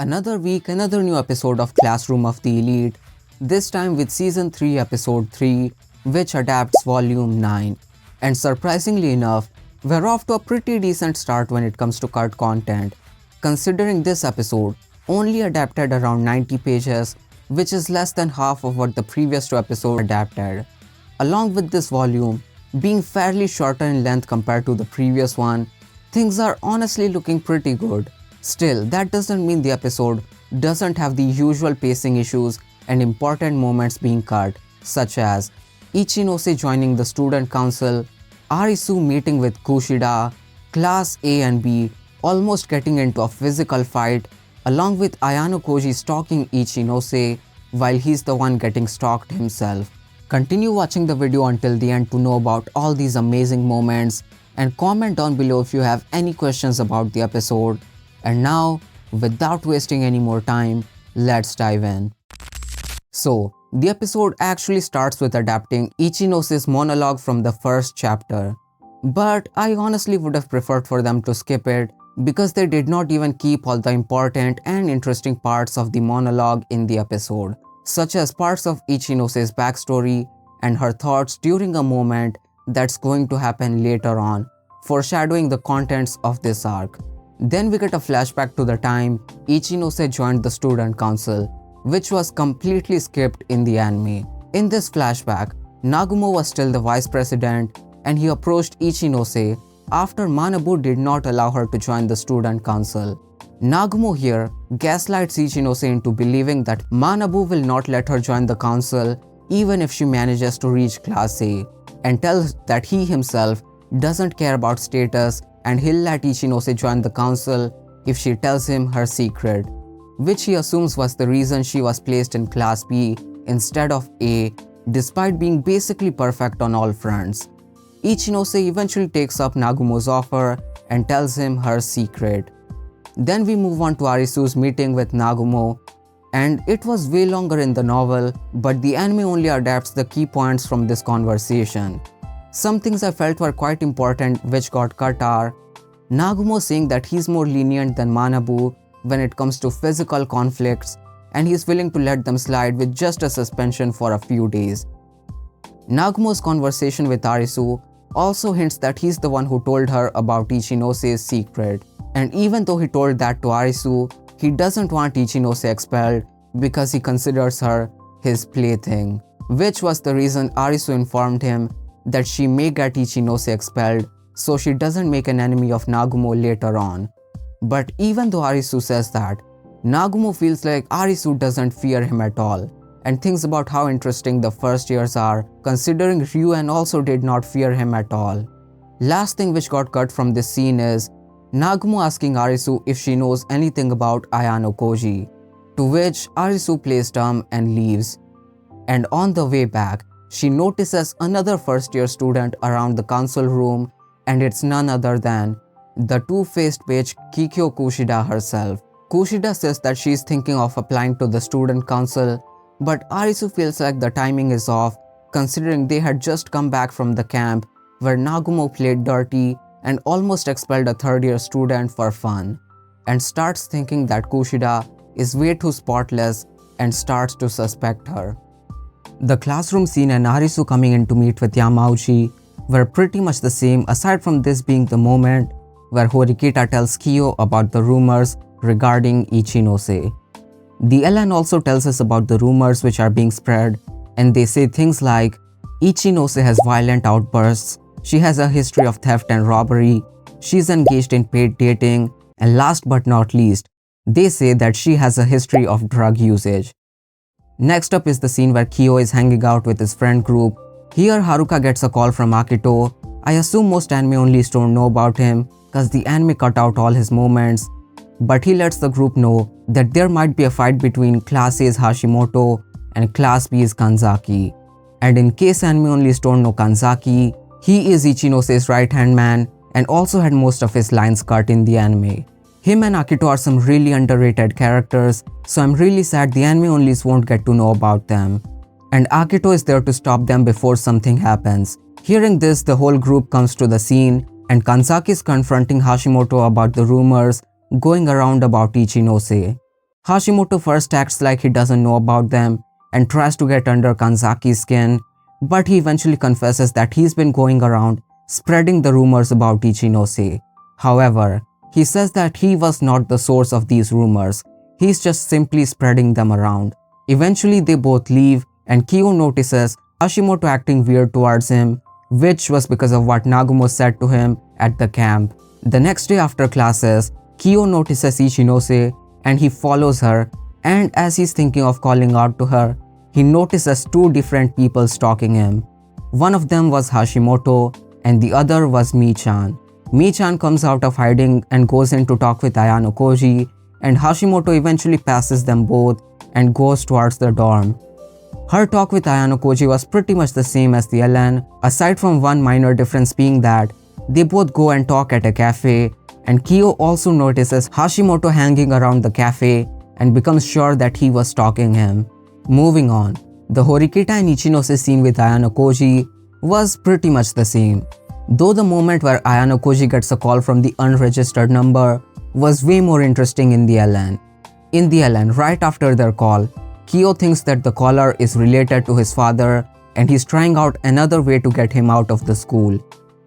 Another week, another new episode of Classroom of the Elite, this time with Season 3 Episode 3, which adapts Volume 9. And surprisingly enough, we're off to a pretty decent start when it comes to cut content, considering this episode only adapted around 90 pages, which is less than half of what the previous two episodes adapted. Along with this volume being fairly shorter in length compared to the previous one, things are honestly looking pretty good. Still, that doesn't mean the episode doesn't have the usual pacing issues and important moments being cut, such as Ichinose joining the student council, Arisu meeting with Kushida, Class A and B almost getting into a physical fight, along with Ayano Koji stalking Ichinose while he's the one getting stalked himself. Continue watching the video until the end to know about all these amazing moments, and comment down below if you have any questions about the episode. And now, without wasting any more time, let's dive in. So, the episode actually starts with adapting Ichinose's monologue from the first chapter. But I honestly would have preferred for them to skip it because they did not even keep all the important and interesting parts of the monologue in the episode, such as parts of Ichinose's backstory and her thoughts during a moment that's going to happen later on, foreshadowing the contents of this arc. Then we get a flashback to the time Ichinose joined the student council, which was completely skipped in the anime. In this flashback, Nagumo was still the vice president and he approached Ichinose after Manabu did not allow her to join the student council. Nagumo here gaslights Ichinose into believing that Manabu will not let her join the council even if she manages to reach Class A, and tells that he himself doesn't care about status and he'll let Ichinose join the council if she tells him her secret, which he assumes was the reason she was placed in Class B instead of A, despite being basically perfect on all fronts. Ichinose eventually takes up Nagumo's offer and tells him her secret. Then we move on to Arisu's meeting with Nagumo, and it was way longer in the novel, but the anime only adapts the key points from this conversation. Some things I felt were quite important which got cut are Nagumo saying that he's more lenient than Manabu when it comes to physical conflicts and he's willing to let them slide with just a suspension for a few days. Nagumo's conversation with Arisu also hints that he's the one who told her about Ichinose's secret, and even though he told that to Arisu, he doesn't want Ichinose expelled because he considers her his plaything, which was the reason Arisu informed him that she may get Ichinose expelled so she doesn't make an enemy of Nagumo later on. But even though Arisu says that, Nagumo feels like Arisu doesn't fear him at all, and thinks about how interesting the first years are considering Ryuen also did not fear him at all. Last thing which got cut from this scene is Nagumo asking Arisu if she knows anything about Ayano Koji, to which Arisu plays dumb and leaves. And on the way back, she notices another first-year student around the council room, and it's none other than the two-faced bitch Kikyo Kushida herself. Kushida says that she's thinking of applying to the student council, but Arisu feels like the timing is off considering they had just come back from the camp where Nagumo played dirty and almost expelled a third-year student for fun, and starts thinking that Kushida is way too spotless and starts to suspect her. The classroom scene and Arisu coming in to meet with Yamauchi were pretty much the same, aside from this being the moment where Horikita tells Kyo about the rumors regarding Ichinose. The LN also tells us about the rumors which are being spread, and they say things like Ichinose has violent outbursts, she has a history of theft and robbery, she's engaged in paid dating, and last but not least, they say that she has a history of drug usage. Next up is the scene where Kyo is hanging out with his friend group. Here Haruka gets a call from Akito. I assume most anime onlys don't know about him cause the anime cut out all his moments, but he lets the group know that there might be a fight between Class A's Hashimoto and Class B's Kanzaki. And in case anime onlys don't know Kanzaki, he is Ichinose's right-hand man and also had most of his lines cut in the anime. Him and Akito are some really underrated characters, so I'm really sad the anime onlys won't get to know about them. And Akito is there to stop them before something happens. Hearing this, the whole group comes to the scene and Kanzaki is confronting Hashimoto about the rumors going around about Ichinose. Hashimoto first acts like he doesn't know about them and tries to get under Kanzaki's skin, but he eventually confesses that he's been going around spreading the rumors about Ichinose. However, he says that he was not the source of these rumors, he's just simply spreading them around. Eventually they both leave and Kyo notices Hashimoto acting weird towards him, which was because of what Nagumo said to him at the camp. The next day after classes, Kyo notices Ichinose and he follows her, and as he's thinking of calling out to her, he notices two different people stalking him. One of them was Hashimoto and the other was Mi-chan. Mi-chan comes out of hiding and goes in to talk with Ayano Koji, and Hashimoto eventually passes them both and goes towards the dorm. Her talk with Ayano Koji was pretty much the same as the LN, aside from one minor difference being that they both go and talk at a cafe, and Kyo also notices Hashimoto hanging around the cafe and becomes sure that he was stalking him. Moving on, the Horikita and Ichinose scene with Ayano Koji was pretty much the same, though the moment where Ayano Koji gets a call from the unregistered number was way more interesting in the LN. In the LN, right after their call, Kyo thinks that the caller is related to his father and he's trying out another way to get him out of the school.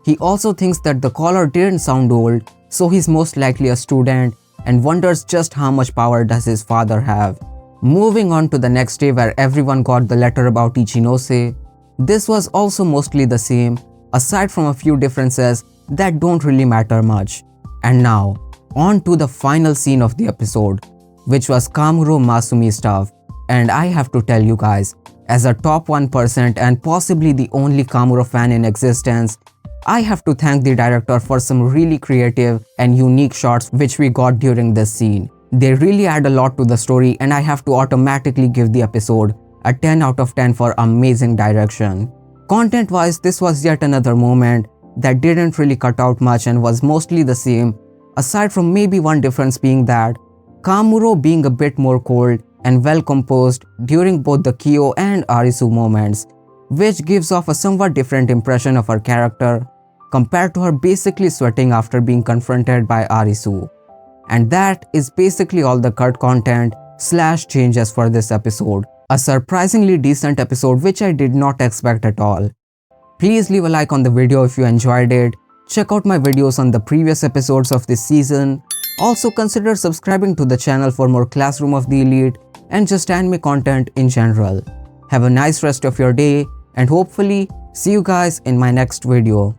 He also thinks that the caller didn't sound old, so he's most likely a student, and wonders just how much power does his father have. Moving on to the next day where everyone got the letter about Ichinose, this was also mostly the same, aside from a few differences that don't really matter much. And now, on to the final scene of the episode, which was Kamuro Masumi stuff. And I have to tell you guys, as a top 1% and possibly the only Kamuro fan in existence, I have to thank the director for some really creative and unique shots which we got during this scene. They really add a lot to the story, and I have to automatically give the episode a 10 out of 10 for amazing direction. Content wise, this was yet another moment that didn't really cut out much and was mostly the same, aside from maybe one difference being that Kamuro being a bit more cold and well composed during both the Kyo and Arisu moments, which gives off a somewhat different impression of her character compared to her basically sweating after being confronted by Arisu. And that is basically all the cut content / changes for this episode. A surprisingly decent episode which I did not expect at all. Please leave a like on the video if you enjoyed it. Check out my videos on the previous episodes of this season. Also consider subscribing to the channel for more Classroom of the Elite and just anime content in general. Have a nice rest of your day and hopefully see you guys in my next video.